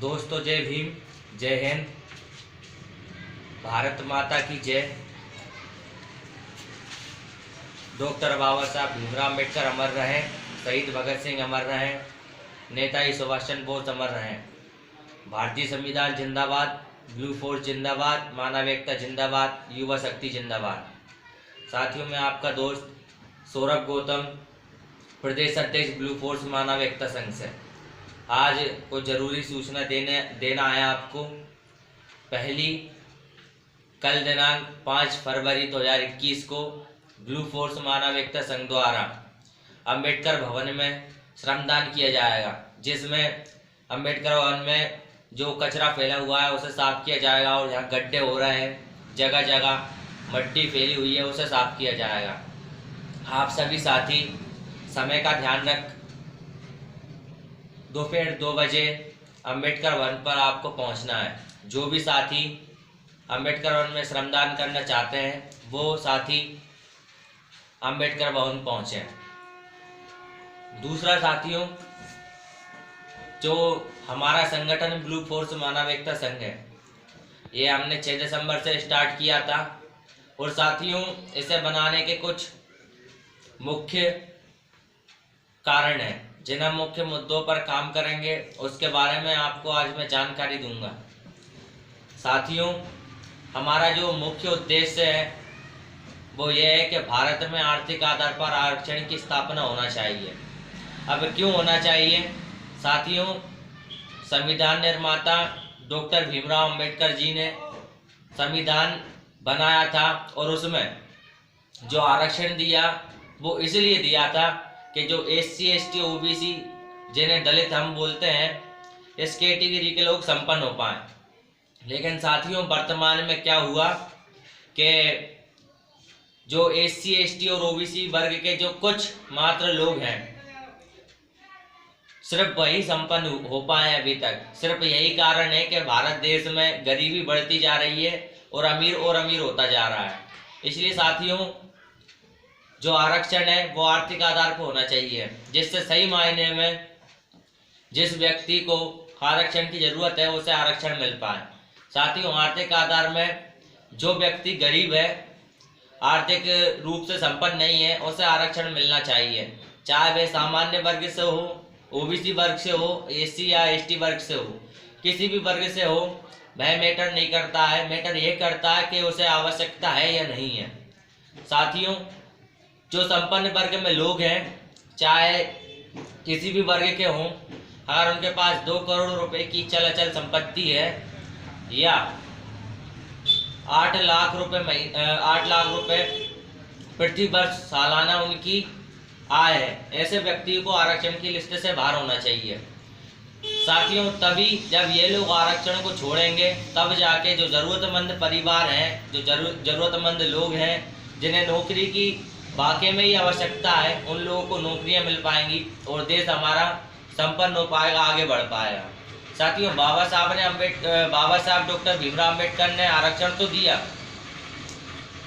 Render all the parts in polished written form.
दोस्तों, जय भीम, जय हिंद, भारत माता की जय। डॉक्टर बाबा साहब भीमराव अम्बेडकर अमर रहें, शहीद भगत सिंह अमर रहें, नेताजी सुभाष चंद्र बोस अमर रहें। भारतीय संविधान जिंदाबाद, ब्लू फोर्स जिंदाबाद, मानव एकता जिंदाबाद, युवा शक्ति जिंदाबाद। साथियों, मैं आपका दोस्त सौरभ गौतम, प्रदेश अध्यक्ष ब्लू फोर्स मानव एकता संघ से आज कोई जरूरी सूचना देना आया आपको। पहली, कल दिनांक 5 फरवरी 2021 को ब्लू फोर्स मानव एकता संघ द्वारा अंबेडकर भवन में श्रमदान किया जाएगा, जिसमें अंबेडकर भवन में जो कचरा फैला हुआ है उसे साफ किया जाएगा और जहाँ गड्ढे हो रहे हैं, जगह जगह मट्टी फैली हुई है, उसे साफ किया जाएगा। आप सभी साथी समय का ध्यान रख दोपहर 2 बजे अंबेडकर भवन पर आपको पहुंचना है। जो भी साथी अंबेडकर भवन में श्रमदान करना चाहते हैं वो साथी अंबेडकर भवन पहुंचे। दूसरा साथियों, जो हमारा संगठन ब्लू फोर्स मानव एकता संघ है, ये हमने 6 दिसंबर से स्टार्ट किया था और साथियों इसे बनाने के कुछ मुख्य कारण हैं, जिन हम मुख्य मुद्दों पर काम करेंगे उसके बारे में आपको आज मैं जानकारी दूंगा। साथियों, हमारा जो मुख्य उद्देश्य है वो ये है कि भारत में आर्थिक आधार पर आरक्षण की स्थापना होना चाहिए। अब क्यों होना चाहिए? साथियों, संविधान निर्माता डॉक्टर भीमराव अंबेडकर जी ने संविधान बनाया था और उसमें जो आरक्षण दिया वो इसलिए दिया था कि जो SC ST OBC, जिन्हें दलित हम बोलते हैं, इस कैटेगरी के लोग संपन्न हो पाए। लेकिन साथियों, वर्तमान में क्या हुआ कि जो SC ST और OBC वर्ग के जो कुछ मात्र लोग हैं, सिर्फ वही संपन्न हो पाए अभी तक। सिर्फ यही कारण है कि भारत देश में गरीबी बढ़ती जा रही है और अमीर होता जा रहा है। इसलिए साथियों, जो आरक्षण है वो आर्थिक आधार पर होना चाहिए, जिससे सही मायने में जिस व्यक्ति को आरक्षण की जरूरत है उसे आरक्षण मिल पाए। साथियों, आर्थिक आधार में जो व्यक्ति गरीब है, आर्थिक रूप से संपन्न नहीं है, उसे आरक्षण मिलना चाहिए, चाहे वह सामान्य वर्ग से हो, OBC वर्ग से हो, SC या ST वर्ग से हो, किसी भी वर्ग से हो, वह मैटर नहीं करता है। मैटर ये करता है कि उसे आवश्यकता है या नहीं है। साथियों, जो संपन्न वर्ग में लोग हैं, चाहे किसी भी वर्ग के हों, अगर उनके पास 2 करोड़ रुपए की चल अचल संपत्ति है या 8 लाख रुपए प्रति वर्ष सालाना उनकी आय है, ऐसे व्यक्ति को आरक्षण की लिस्ट से बाहर होना चाहिए। साथियों, तभी जब ये लोग आरक्षण को छोड़ेंगे तब जाके जो जरूरतमंद परिवार हैं, जो जरूरतमंद लोग हैं, जिन्हें नौकरी की वाकई में ही आवश्यकता है, उन लोगों को नौकरियां मिल पाएंगी और देश हमारा संपन्न हो पाएगा, आगे बढ़ पाएगा। साथियों, बाबा साहब डॉक्टर भीमराव अम्बेडकर ने आरक्षण तो दिया,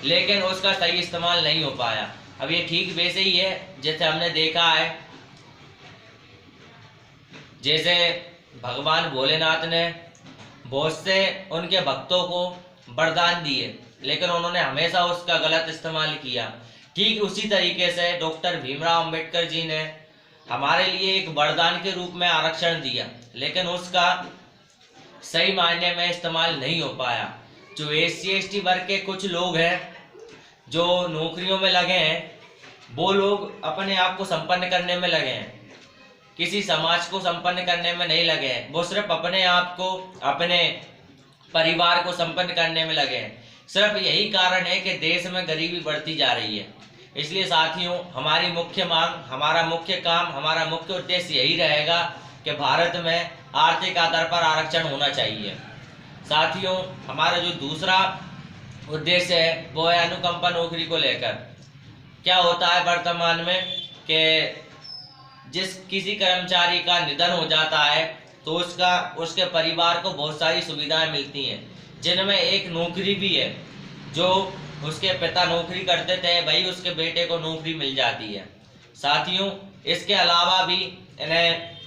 लेकिन उसका सही इस्तेमाल नहीं हो पाया। अब ये ठीक वैसे ही है जैसे हमने देखा है, जैसे भगवान भोलेनाथ ने बहुत से उनके भक्तों को वरदान दिए, लेकिन उन्होंने हमेशा उसका गलत इस्तेमाल किया। ठीक उसी तरीके से डॉक्टर भीमराव अंबेडकर जी ने हमारे लिए एक वरदान के रूप में आरक्षण दिया, लेकिन उसका सही मायने में इस्तेमाल नहीं हो पाया। जो SC ST वर्ग के कुछ लोग हैं जो नौकरियों में लगे हैं, वो लोग अपने आप को संपन्न करने में लगे हैं, किसी समाज को संपन्न करने में नहीं लगे हैं। वो सिर्फ अपने आप को, अपने परिवार को संपन्न करने में लगे हैं। सिर्फ यही कारण है कि देश में गरीबी बढ़ती जा रही है। इसलिए साथियों, हमारी मुख्य मांग, हमारा मुख्य काम, हमारा मुख्य उद्देश्य यही रहेगा कि भारत में आर्थिक आधार पर आरक्षण होना चाहिए। साथियों, हमारा जो दूसरा उद्देश्य है वो है अनुकंपा नौकरी को लेकर। क्या होता है वर्तमान में कि जिस किसी कर्मचारी का निधन हो जाता है तो उसके परिवार को बहुत सारी सुविधाएं मिलती हैं, जिनमें एक नौकरी भी है। जो उसके पिता नौकरी करते थे वही उसके बेटे को नौकरी मिल जाती है। साथियों, इसके अलावा भी इन्हें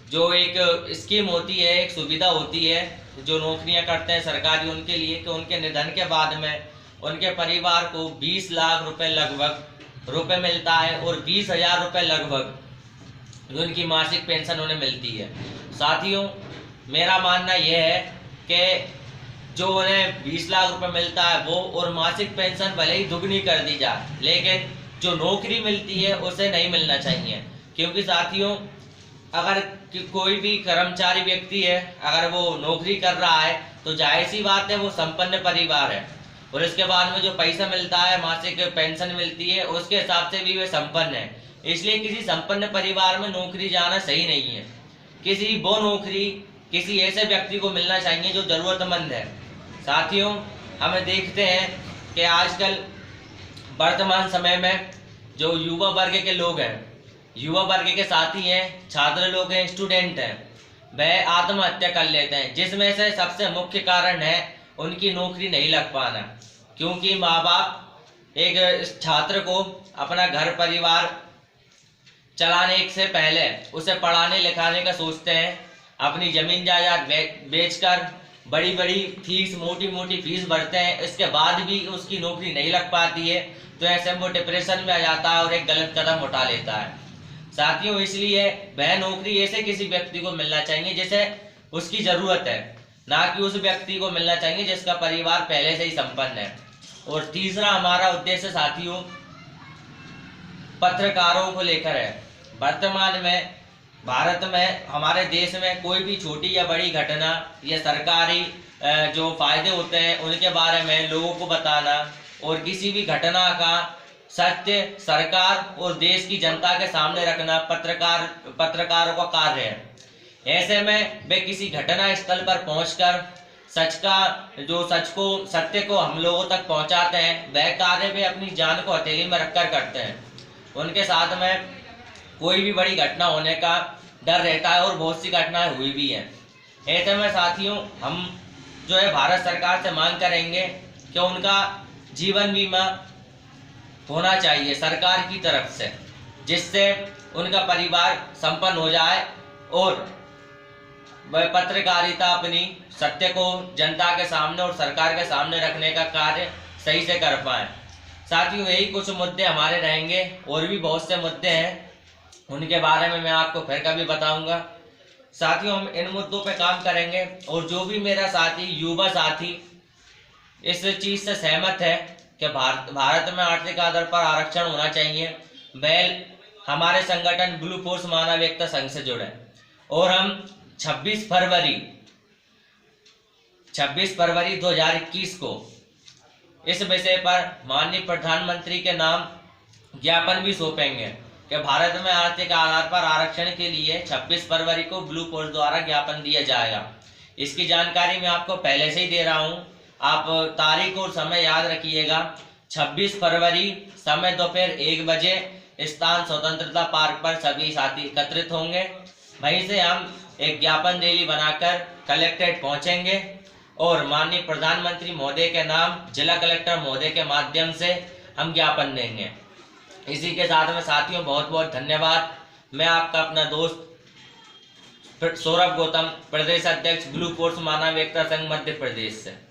जो एक स्कीम होती है, एक सुविधा होती है जो नौकरियां करते हैं सरकारी उनके लिए, कि उनके निधन के बाद में उनके परिवार को 20 लाख रुपए लगभग रुपए मिलता है और 20,000 रुपये लगभग जो उनकी मासिक पेंशन उन्हें मिलती है। साथियों, मेरा मानना यह है कि जो उन्हें 20 लाख रुपए मिलता है वो, और मासिक पेंशन भले ही दुगनी कर दी जाए, लेकिन जो नौकरी मिलती है उसे नहीं मिलना चाहिए। क्योंकि साथियों, अगर कोई भी कर्मचारी व्यक्ति है, अगर वो नौकरी कर रहा है तो जाहिर सी बात है वो संपन्न परिवार है, और इसके बाद में जो पैसा मिलता है, मासिक पेंशन मिलती है, उसके हिसाब से भी वे संपन्न है। इसलिए किसी संपन्न परिवार में नौकरी जाना सही नहीं है। किसी वो नौकरी किसी ऐसे व्यक्ति को मिलना चाहिए जो जरूरतमंद है। साथियों, हमें देखते हैं कि आजकल वर्तमान समय में जो युवा वर्ग के लोग हैं, युवा वर्ग के साथी हैं, छात्र लोग हैं, स्टूडेंट हैं, वह आत्महत्या कर लेते हैं, जिसमें से सबसे मुख्य कारण है उनकी नौकरी नहीं लग पाना। क्योंकि माँ बाप एक छात्र को अपना घर परिवार चलाने से पहले उसे पढ़ाने लिखाने का सोचते हैं, अपनी जमीन जायदाद बेचकर बड़ी बड़ी फीस, मोटी मोटी फीस भरते हैं, इसके बाद भी उसकी नौकरी नहीं लग पाती है, तो ऐसे में वो डिप्रेशन में आ जाता है और एक गलत कदम उठा लेता है। साथियों, इसलिए वह नौकरी ऐसे किसी व्यक्ति को मिलना चाहिए जिसे उसकी जरूरत है, ना कि उस व्यक्ति को मिलना चाहिए जिसका परिवार पहले से ही संपन्न है। और तीसरा हमारा उद्देश्य साथियों पत्रकारों को लेकर है। वर्तमान में भारत में, हमारे देश में कोई भी छोटी या बड़ी घटना या सरकारी जो फायदे होते हैं उनके बारे में लोगों को बताना, और किसी भी घटना का सत्य सरकार और देश की जनता के सामने रखना पत्रकारों का कार्य है। ऐसे में वे किसी घटना स्थल पर पहुंचकर सत्य को हम लोगों तक पहुंचाते हैं। वह कार्य वे अपनी जान को हथेली में रखकर करते हैं। उनके साथ में कोई भी बड़ी घटना होने का डर रहता है, और बहुत सी घटनाएं हुई भी हैं। ऐसे में साथियों, हम जो है भारत सरकार से मांग करेंगे कि उनका जीवन बीमा होना चाहिए सरकार की तरफ से, जिससे उनका परिवार संपन्न हो जाए और वह पत्रकारिता अपनी सत्य को जनता के सामने और सरकार के सामने रखने का कार्य सही से कर पाए। साथियों, यही कुछ मुद्दे हमारे रहेंगे, और भी बहुत से मुद्दे हैं, उनके बारे में मैं आपको फिर कभी बताऊंगा। साथियों, हम इन मुद्दों पे काम करेंगे, और जो भी मेरा साथी, युवा साथी इस चीज़ से सहमत है कि भारत में आर्थिक आधार पर आरक्षण होना चाहिए, वह हमारे संगठन ब्लू फोर्स मानव एकता संघ से जुड़े, और हम 26 फरवरी 2021 को इस विषय पर माननीय प्रधानमंत्री के नाम ज्ञापन भी सौंपेंगे कि भारत में आर्थिक आधार पर आरक्षण के लिए 26 फरवरी को ब्लू फोर्स द्वारा ज्ञापन दिया जाएगा। इसकी जानकारी मैं आपको पहले से ही दे रहा हूं, आप तारीख और समय याद रखिएगा। 26 फरवरी, समय दोपहर 1 बजे, स्थान स्वतंत्रता पार्क पर सभी साथी एकत्रित होंगे। वहीं से हम एक ज्ञापन रैली बनाकर कलेक्ट्रेट पहुंचेंगे, और माननीय प्रधानमंत्री महोदय के नाम जिला कलेक्टर महोदय के माध्यम से हम ज्ञापन देंगे। इसी के साथ में साथियों, बहुत बहुत धन्यवाद। मैं आपका अपना दोस्त सौरभ गौतम, प्रदेश अध्यक्ष ब्लू फोर्स मानव एकता संघ मध्य प्रदेश से।